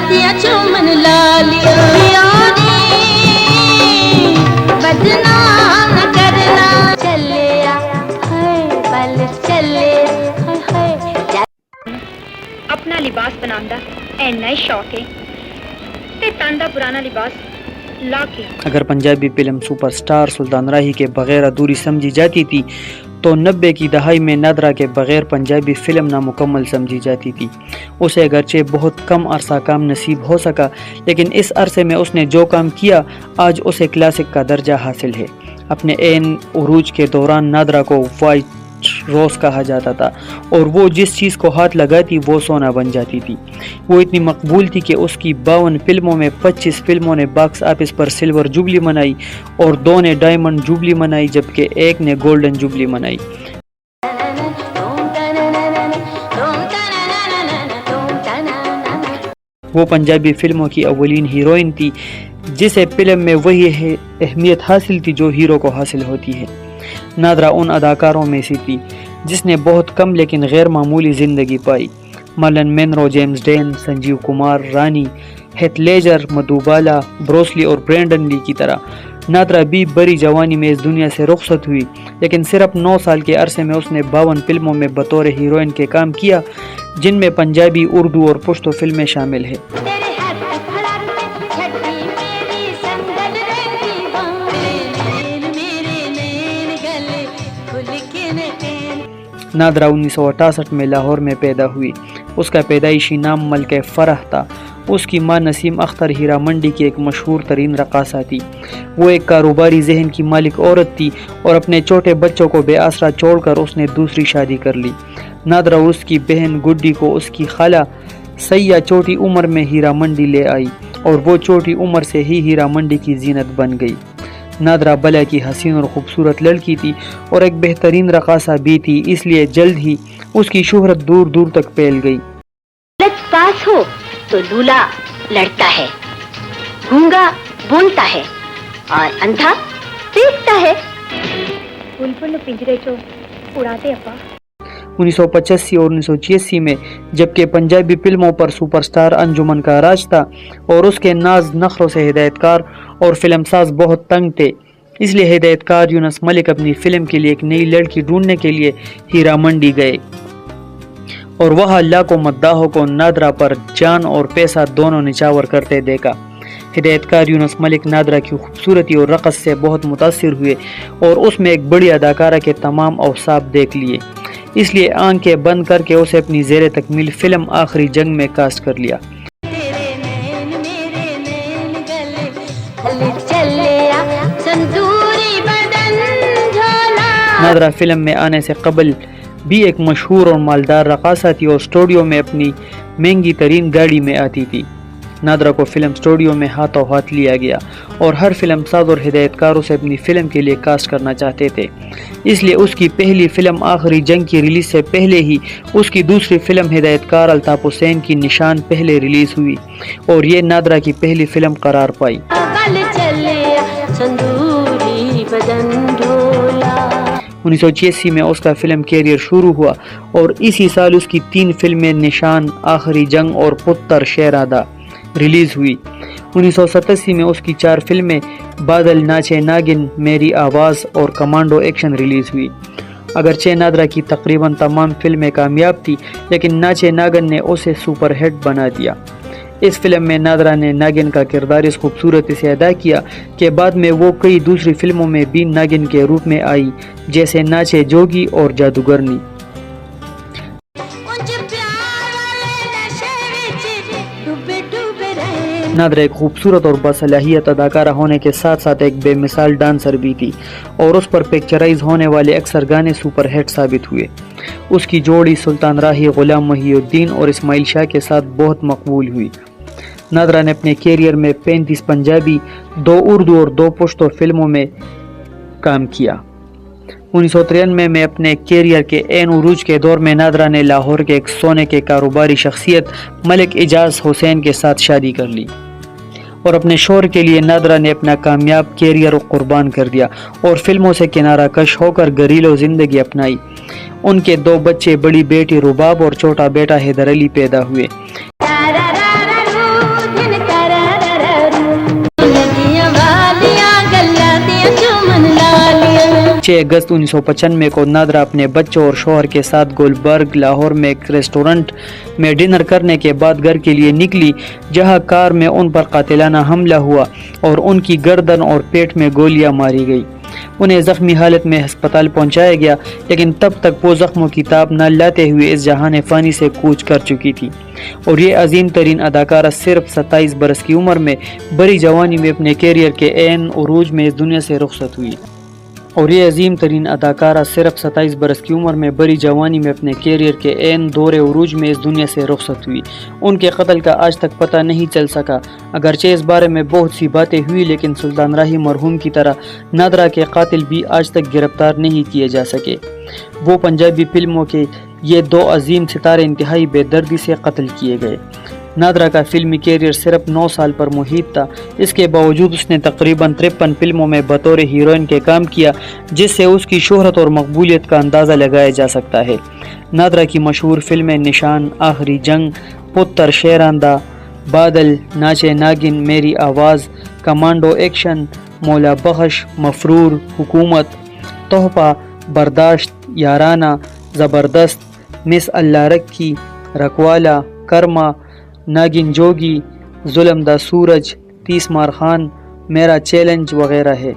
दिया चुमन लालिया बदनाम न करना चलिया है पल चले अपना लिबास बनांदा ऐना ही शौक है ते तांदा पुराना लिबास लाके। अगर पंजाबी फिल्म सुपरस्टार सुल्तान राही के बगैर अधूरी समझी जाती थी तो 90 की दहाई में नादरा के बगैर पंजाबी फिल्म नामुकम्मल समझी जाती थी। उसे अगरचे बहुत कम अरसा काम नसीब हो सका, लेकिन इस अरसे में उसने जो काम किया आज उसे क्लासिक का दर्जा हासिल है। अपने एन उरूज के दौरान नादरा को वाइट रोज कहा जाता था और वो जिस चीज़ को हाथ लगाती वो सोना बन जाती थी। वो इतनी मकबूल थी कि उसकी 52 फिल्मों में 25 फिल्मों ने बॉक्स ऑफिस पर सिल्वर जुबली मनाई और 2 ने डायमंड जुबली मनाई, जबकि 1 ने गोल्डन जुबली मनाई। वो पंजाबी फिल्मों की अव्वलीन हीरोइन थी जिसे फिल्म में वही अहमियत हासिल थी जो हीरो को हासिल होती है। नादरा उन अदाकारों में से थी जिसने बहुत कम लेकिन गैर मामूली ज़िंदगी पाई। Marilyn Monroe, James Dean, Sanjeev Kumar, Rani, Heath Ledger, Madhubala, Bruce Lee और ब्रैंडन ली की तरह नादरा भी बड़ी जवानी में इस दुनिया से रुखसत हुई, लेकिन सिर्फ 9 साल के अरसे में उसने 52 फिल्मों में बतौर हीरोइन के काम किया, जिनमें पंजाबी, उर्दू और पुश्तो फिल्में शामिल हैं। नादरा 1968 में लाहौर में पैदा हुई। उसका पैदाइशी नाम मलके फरह था। उसकी मां नसीम अख्तर हीरा मंडी की एक मशहूर तरीन रक़ासा थी। वो एक कारोबारी जहन की मालिक औरत थी और अपने छोटे बच्चों को बेआसरा छोड़कर उसने दूसरी शादी कर ली। नादरा और उसकी बहन गुड्डी को उसकी खाला सैया छोटी उम्र में हीरा मंडी ले आई और वो छोटी उम्र से ही हीरा मंडी की जीनत बन गई। नादरा बला की हसीन और खूबसूरत लड़की थी और एक बेहतरीन रक़ासा भी थी, इसलिए जल्द ही उसकी शोहरत दूर दूर तक फैल गई। पास हो तो लूला लड़ता है, गूंगा बोलता है और अंधा देखता है। बुलबुल पिंजरे चो उड़ाते अपा। 1985 और 1986 में जबकि पंजाबी फिल्मों पर सुपरस्टार अंजुमन का राज था और उसके नाज नखरों से हिदायतकार और फिल्मसाज बहुत तंग थे, इसलिए हिदायतकार यूनुस मलिक अपनी फिल्म के लिए एक नई लड़की ढूंढने के लिए हीरा मंडी गए और वहाँ लाखों मद्दाहों को नादरा पर जान और पैसा दोनों निछावर करते देखा। हिदायतकार यूनुस मलिक नादरा की खूबसूरती और रक़स से बहुत मुतासिर हुए और उसमें एक बड़ी अदाकारा के तमाम औसाफ देख लिए, इसलिए आंखें बंद करके उसे अपनी ज़ेरे तकमील फिल्म आखिरी जंग में कास्ट कर लिया। नादरा फिल्म में आने से कबल भी एक मशहूर और मालदार रक़ासा थी और स्टूडियो में अपनी महंगी तरीन गाड़ी में आती थी। नादरा को फिल्म स्टूडियो में हाथों हाथ लिया गया और हर फिल्म साज और हिदायतकार उसे अपनी फिल्म के लिए कास्ट करना चाहते थे, इसलिए उसकी पहली फिल्म आखिरी जंग की रिलीज से पहले ही उसकी दूसरी फिल्म हिदायतकार अल्ताफ हुसैन की निशान पहले रिलीज हुई और ये नादरा की पहली फिल्म करार पाई। 1986 में उसका फिल्म कैरियर शुरू हुआ और इसी साल उसकी 3 फिल्में निशान, आखिरी जंग और पुत्तर शहरादा रिलीज हुई। 1987 में उसकी 4 फिल्में बादल, नाचे नागिन, मेरी आवाज़ और कमांडो एक्शन रिलीज हुई। अगरचे नादरा की तकरीबन तमाम फिल्में कामयाब थी, लेकिन नाचे नागिन ने उसे सुपर हिट बना दिया। इस फिल्म में नादरा ने नागिन का किरदार इस खूबसूरती से अदा किया कि बाद में वो कई दूसरी फिल्मों में भी नागिन के रूप में आई, जैसे नाचे जोगी और जादूगरनी। नादरा एक खूबसूरत और बासलाहियत अदाकारा होने के साथ साथ एक बेमिसाल डांसर भी थी और उस पर पिक्चराइज होने वाले अक्सर गाने सुपर हिट साबित हुए। उसकी जोड़ी सुल्तान राही, गुलाम मोहिउद्दीन और इस्माइल शाह के साथ बहुत मकबूल हुई। नादरा ने अपने कैरियर में 35 पंजाबी, 2 उर्दू और 2 पुश्तो फिल्मों में काम किया। 1993 में अपने कैरियर के ऐन उरूज के दौर में नादरा ने लाहौर के एक सोने के कारोबारी शख्सियत मलिक एजाज हुसैन के साथ शादी कर ली और अपने शोहर के लिए नादरा ने अपना कामयाब कैरियर कुर्बान कर दिया और फिल्मों से किनारा कश होकर घरेलू जिंदगी अपनाई। उनके 2 बच्चे, बड़ी बेटी रुबाब और छोटा बेटा हैदर अली पैदा हुए। 6 अगस्त 1995 को नादरा अपने बच्चों और शौहर के साथ गुलबर्ग लाहौर में एक रेस्टोरेंट में डिनर करने के बाद घर के लिए निकली, जहां कार में उन पर कातिलाना हमला हुआ और उनकी गर्दन और पेट में गोलियां मारी गई। उन्हें जख्मी हालत में अस्पताल पहुंचाया गया, लेकिन तब तक वो जख्मों की ताब न लाते हुए इस जहान फ़ानी से कूच कर चुकी थी। और ये अजीम तरीन अदाकारा सिर्फ 27 बरस की उम्र में बड़ी जवानी में अपने कैरियर के ऐन उरूज में इस दुनिया से रुखसत हुई। और ये अजीम तरीन अदाकारा सिर्फ 27 बरस की उम्र में बड़ी जवानी में अपने कैरियर के ऐन दौरे उरूज में इस दुनिया से रुखसत हुई। उनके कत्ल का आज तक पता नहीं चल सका। अगरचे इस बारे में बहुत सी बातें हुई, लेकिन सुल्तान राही मरहूम की तरह नादरा के कातिल भी आज तक गिरफ्तार नहीं किए जा सके। वो पंजाबी फिल्मों के ये 2 अजीम सितारे इंतहाई बेदर्दी से कत्ल किए गए। नादरा का फिल्मी कैरियर सिर्फ 9 साल पर मुहित था। इसके बावजूद उसने तकरीबन 53 फिल्मों में बतौर हीरोइन के काम किया, जिससे उसकी शोहरत और मकबूलियत का अंदाज़ा लगाया जा सकता है। नादरा की मशहूर फिल्में निशान, आखिरी जंग, पुत्र, शेरांदा, बादल, नाचे नागिन, मेरी आवाज़, कमांडो एक्शन, मौला बख्श, मफरूर, हुकूमत, तोहफा, बर्दाश्त, याराना, ज़बरदस्त, मिस अल्लाह रखी, रखवाला, कर्मा, नागिन जोगी, जुल्म दा सूरज, 30 मार खान, मेरा चैलेंज वगैरह है।